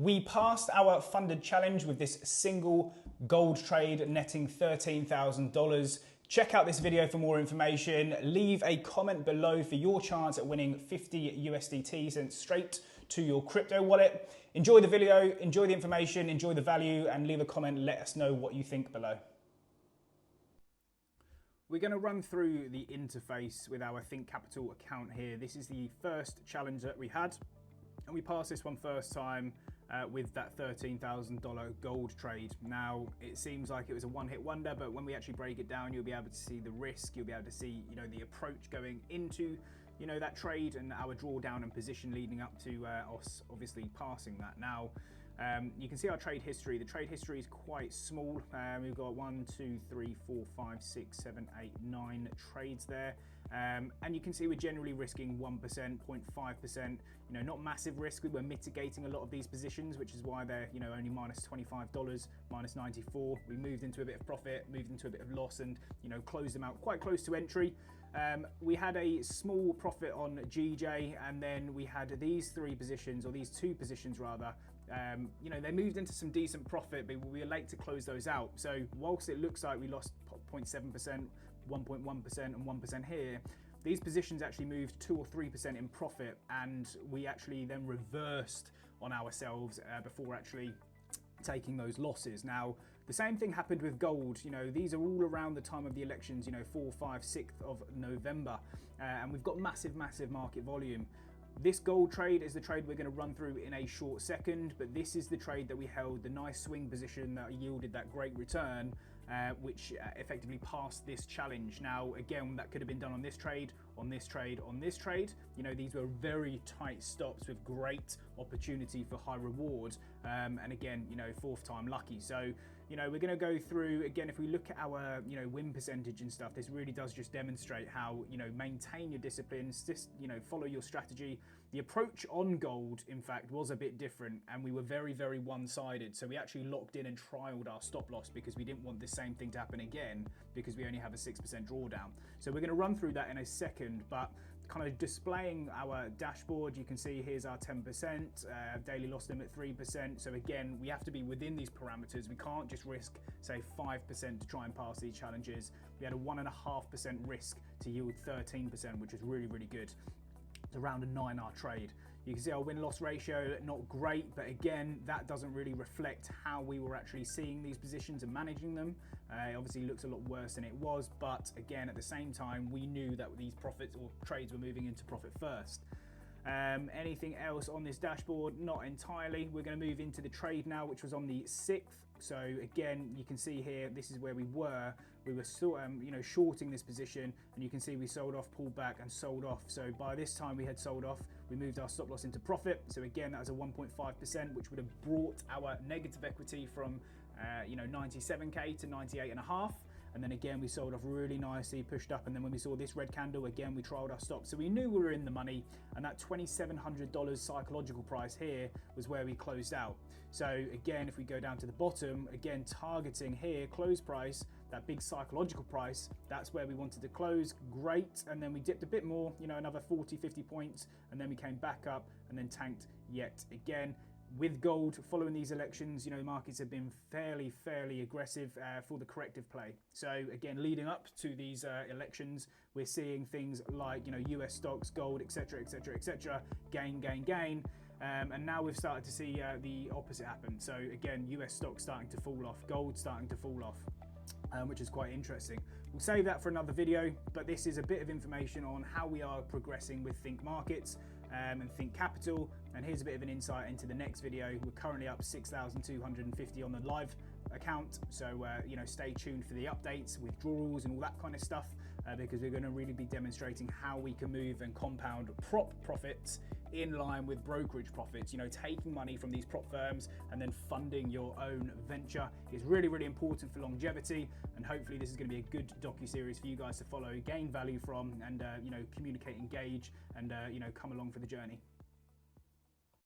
We passed our funded challenge with this single gold trade netting $13,000. Check out this video for more information. Leave a comment below for your chance at winning 50 USDT sent straight to your crypto wallet. Enjoy the video, enjoy the information, enjoy the value, and leave a comment. Let us know what you think below. We're going to run through the interface with our Think Capital account here. This is the first challenge that we had, and we passed this one first time with that $13,000 gold trade. Now, it seems like it was a one-hit wonder, but when we actually break it down, you'll be able to see the risk, you'll be able to see, the approach going into, that trade and our drawdown and position leading up to us obviously passing that. Now, you can see our trade history. The trade history is quite small. We've got 1, 2, 3, 4, 5, 6, 7, 8, 9 trades there. And you can see we're generally risking 1%, 0.5%, not massive risk. We were mitigating a lot of these positions, which is why they're, only minus $25, minus 94. We moved into a bit of profit, moved into a bit of loss, and, closed them out quite close to entry. We had a small profit on GJ, and then we had these three positions, or these two positions rather. They moved into some decent profit, but we were late to close those out. So whilst it looks like we lost 0.7%, 1.1% and 1% here, these positions actually moved 2 or 3% in profit, and we actually then reversed on ourselves before actually taking those losses. Now, the same thing happened with gold. These are all around the time of the elections, 4, 5, 6th of November, and we've got massive market volume. This gold trade is the trade we're going to run through in a short second, but this is the trade that we held, the nice swing position that yielded that great return, which effectively passed this challenge. Now, again, that could have been done on this trade, on this trade, on this trade. These were very tight stops with great opportunity for high reward. And again, fourth time lucky. So, we're going to go through, again, if we look at our, win percentage and stuff, this really does just demonstrate how, maintain your disciplines, just, follow your strategy. The approach on gold, in fact, was a bit different, and we were very one-sided. So we actually locked in and trialed our stop loss because we didn't want the same thing to happen again, because we only have a 6% drawdown. So we're going to run through that in a second, but kind of displaying our dashboard, you can see here's our 10%, daily loss limit 3%. So again, we have to be within these parameters. We can't just risk, say, 5% to try and pass these challenges. We had a 1.5% risk to yield 13%, which is really good. It's around a 9R trade. You can see our win-loss ratio, not great, but again, that doesn't really reflect how we were actually seeing these positions and managing them. It obviously looks a lot worse than it was, but again, at the same time, we knew that these profits or trades were moving into profit first. Anything else on this dashboard? Not entirely. We're going to move into the trade now, which was on the 6th. So again, you can see here, this is where we were. We were still, shorting this position, and you can see we sold off, pulled back, and sold off. So by this time we had sold off, we moved our stop loss into profit. So again, that was a 1.5%, which would have brought our negative equity from, 97K to 98.5. And then again, we sold off really nicely, pushed up, and then when we saw this red candle, again, we trialed our stop. So we knew we were in the money, and that $2,700 psychological price here was where we closed out. So again, if we go down to the bottom, again, targeting here, close price, that big psychological price, that's where we wanted to close, great. And then we dipped a bit more, another 40, 50 points, and then we came back up and then tanked yet again. With gold, following these elections, markets have been fairly aggressive for the corrective play. So again, leading up to these elections, we're seeing things like, US stocks, gold, etc., gain. And now we've started to see the opposite happen. So again, US stocks starting to fall off, gold starting to fall off, which is quite interesting. We'll save that for another video, but this is a bit of information on how we are progressing with Think Markets and Think Capital. And here's a bit of an insight into the next video. We're currently up 6,250 on the live account. So, stay tuned for the updates, withdrawals and all that kind of stuff, because we're going to really be demonstrating how we can move and compound prop profits in line with brokerage profits. Taking money from these prop firms and then funding your own venture is really important for longevity. And hopefully this is going to be a good docu-series for you guys to follow, gain value from, and communicate, engage, and come along for the journey.